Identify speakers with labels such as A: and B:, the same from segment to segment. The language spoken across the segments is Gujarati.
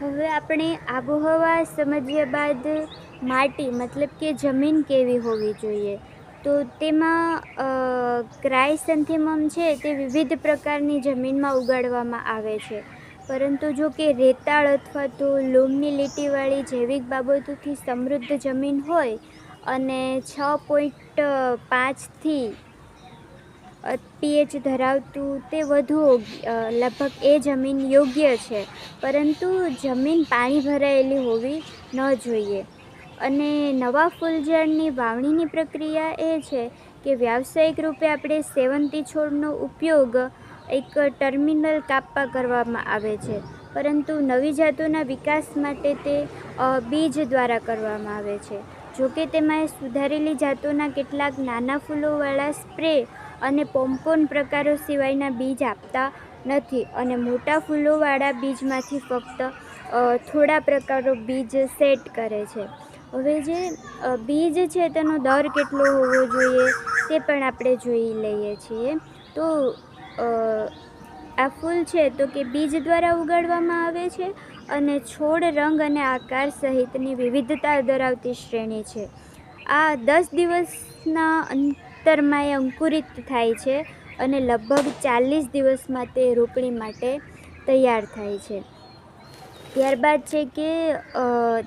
A: હવે આપણે આબોહવા સમજ્યા બાદ માટી મતલબ કે જમીન કેવી હોવી જોઈએ. તો તેમાં ક્રાયસેન્થેમમ છે તે વિવિધ પ્રકારની જમીનમાં ઉગાડવામાં આવે છે. પરંતુ જો કે રેતાળ અથવા તો લોમની લીટીવાળી જૈવિક બાબતોથી સમૃદ્ધ જમીન હોય અને 6.5થી પીએચ ધરાવતું તે વધુ લગભગ એ જમીન યોગ્ય છે. પરંતુ જમીન પાણી ભરાયેલી હોવી ન જોઈએ. અને નવા ફૂલઝાડની વાવણીની પ્રક્રિયા એ છે કે વ્યાવસાયિક રૂપે આપણે સેવંતી છોડનો ઉપયોગ એક ટર્મિનલ કાપવા કરવામાં આવે છે. પરંતુ નવી જાતોના વિકાસ માટે તે બીજ દ્વારા કરવામાં આવે છે. જોકે તેમાં સુધારેલી જાતોના કેટલાક નાના ફૂલોવાળા સ્પ્રે અને પોમ્પોન પ્રકારો સિવાયના બીજ આપતા નથી અને મોટા ફૂલોવાળા બીજમાંથી ફક્ત થોડા પ્રકારો બીજ સેટ કરે છે. હવે જે બીજ છે તેનો દર કેટલો હોવો જોઈએ તે પણ આપણે જોઈ લઈએ છીએ. તો આ ફૂલ છે તો કે બીજ દ્વારા ઉગાડવામાં આવે છે અને છોડ રંગ અને આકાર સહિતની વિવિધતા ધરાવતી શ્રેણી છે. આ 10 દિવસના અંતરમાં એ અંકુરિત થાય છે અને લગભગ 40 દિવસમાં તે રોપણી માટે તૈયાર થાય છે. ત્યારબાદ છે કે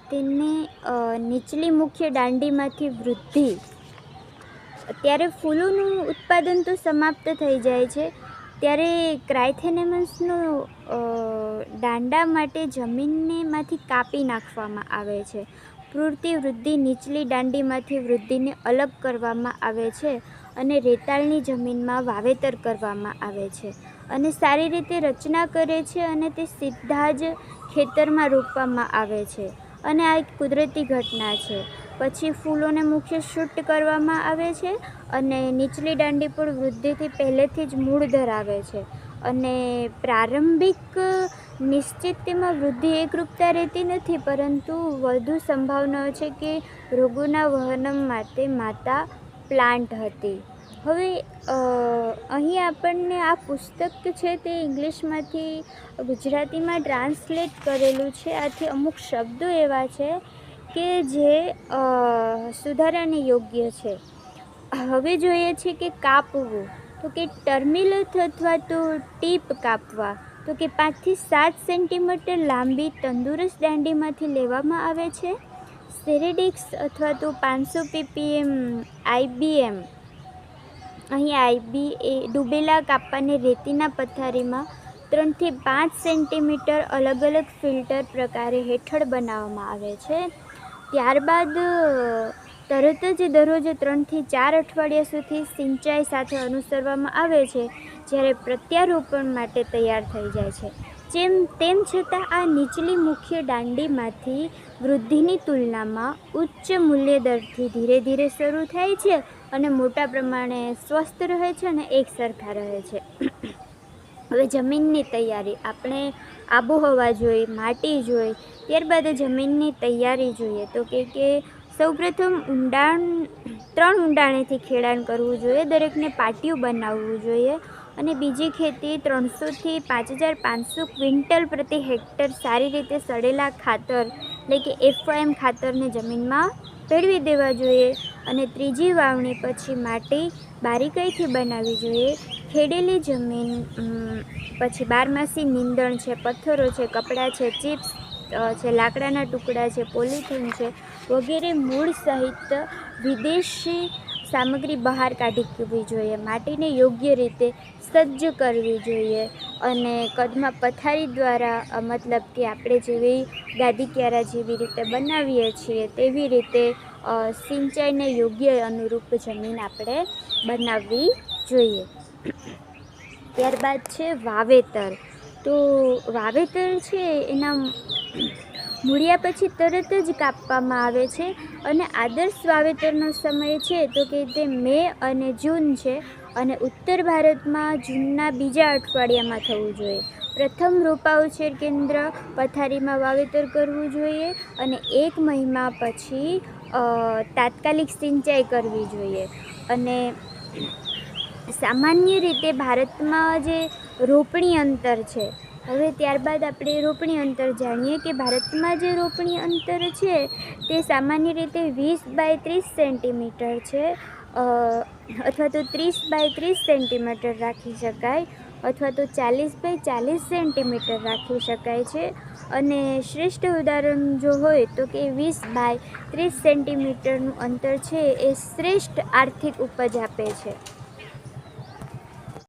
A: તેની નીચલી મુખ્ય દાંડીમાંથી વૃદ્ધિ. ત્યારે ફૂલોનું ઉત્પાદન તો સમાપ્ત થઈ જાય છે ત્યારે ક્રાયસેન્થેમમ્સનું દાંડા માટે જમીનમાંથી કાપી નાખવામાં આવે છે. પૂરતી વૃદ્ધિ નીચલી દાંડીમાંથી વૃદ્ધિને અલગ કરવામાં આવે છે અને રેતાળની જમીનમાં વાવેતર કરવામાં આવે છે અને સારી રીતે રચના કરે છે અને તે સીધા જ ખેતરમાં રોપવામાં આવે છે અને આ એક કુદરતી ઘટના છે. પછી ફૂલોને મુખ્ય શૂટ કરવામાં આવે છે અને નીચલી દાંડી પર વૃદ્ધિથી પહેલેથી જ મૂળ ધરાવે છે અને પ્રારંભિક નિશ્ચિત તેમાં વૃદ્ધિ એકરૂપતા રહેતી નથી, પરંતુ વધુ સંભાવનાઓ છે કે રોગોના વહન માટે માતા પ્લાન્ટ હતી. હવે અહીં આપણને આ પુસ્તક છે તે ઇંગ્લિશમાંથી ગુજરાતીમાં ટ્રાન્સલેટ કરેલું છે. આથી અમુક શબ્દો એવા છે કે જે સુધારાને યોગ્ય છે. હવે જોઈએ છે કે કાપવું. તો કે ટર્મિનલ અથવા તો ટીપ કાપવા. તો કે 5 થી 7 સેન્ટીમીટર લાંબી તંદુરસ્ત દાંડીમાંથી લેવામાં આવે છે. સેરેડિક્સ અથવા તો 500 ppm IBM. અહીં આઈબી એ ડૂબેલા કાપવાને રેતીના પથારીમાં 3 થી 5 સેન્ટીમીટર અલગ અલગ ફિલ્ટર પ્રકારે હેઠળ બનાવવામાં આવે છે. ત્યારબાદ તરત જ દરરોજ 3 થી 4 અઠવાડિયા સુધી સિંચાઈ સાથે અનુસરવામાં આવે છે, જ્યારે પ્રત્યારોપણ માટે તૈયાર થઈ જાય છે. તેમ છતાં આ નીચલી મુખ્ય દાંડીમાંથી વૃદ્ધિની તુલનામાં ઉચ્ચ મૂલ્ય દરથી ધીરે ધીરે શરૂ થાય છે અને મોટા પ્રમાણે સ્વસ્થ રહે છે અને એક સરખા રહે છે. હવે જમીનની તૈયારી. આપણે આબોહવા જોઈ, માટી જોઈ, ત્યારબાદ જમીનની તૈયારી જોઈએ. તો કે સૌપ્રથમ 3 ઊંડાણેથી ખેડાણ કરવું જોઈએ. દરેકને પાટિયું બનાવવું જોઈએ અને બીજી ખેતી 300 થી 5500 ક્વિન્ટલ પ્રતિ હેક્ટર સારી રીતે સડેલા ખાતર એટલે કે FOM ખાતરને જમીનમાં ભેળવી દેવા જોઈએ અને ત્રીજી વાવણી પછી માટી બારીકાઈથી બનાવવી જોઈએ. ખેડેલી જમીન પછી બારમાસી નીંદણ છે, પથ્થરો છે, કપડાં છે, ચિપ્સ છે, લાકડાના ટુકડા છે, પોલિથીન છે વગેરે મૂળ સહિત વિદેશી સામગ્રી બહાર કાઢવી જોઈએ. માટીને યોગ્ય રીતે સજ્જ કરવી જોઈએ અને કદમાં પથારી દ્વારા મતલબ કે આપણે જેવી ગાદી ક્યારા જેવી રીતે બનાવીએ છીએ તેવી રીતે સિંચાઈને યોગ્ય અનુરૂપ જમીન આપણે બનાવવી જોઈએ. ત્યારબાદ છે વાવેતર. તો વાવેતર છે એના મૂળિયા પછી તરત જ કાપવામાં આવે છે અને આદર્શ વાવેતરનો સમય છે તો કે તે મે અને જૂન છે અને ઉત્તર ભારતમાં જૂનના બીજા અઠવાડિયામાં થવું જોઈએ. પ્રથમ રોપા ઉછેર કેન્દ્ર પથારીમાં વાવેતર કરવું જોઈએ અને 1 મહિના પછી તાત્કાલિક સિંચાઈ કરવી જોઈએ. અને સામાન્ય રીતે ભારતમાં જે રોપણી અંતર છે હવે ત્યારબાદ આપણે રોપણી અંતર જાણીએ કે ભારતમાં જે રોપણી અંતર છે તે સામાન્ય રીતે 20 બાય 30 સેન્ટીમીટર છે, અથવા તો 30 બાય 30 સેન્ટીમીટર રાખી શકાય, અથવા તો 40 બાય 40 સેન્ટીમીટર રાખી શકાય છે. અને શ્રેષ્ઠ ઉદાહરણ જો હોય તો કે 20 બાય 30 સેન્ટીમીટરનું અંતર છે એ શ્રેષ્ઠ આર્થિક ઉપજ આપે છે.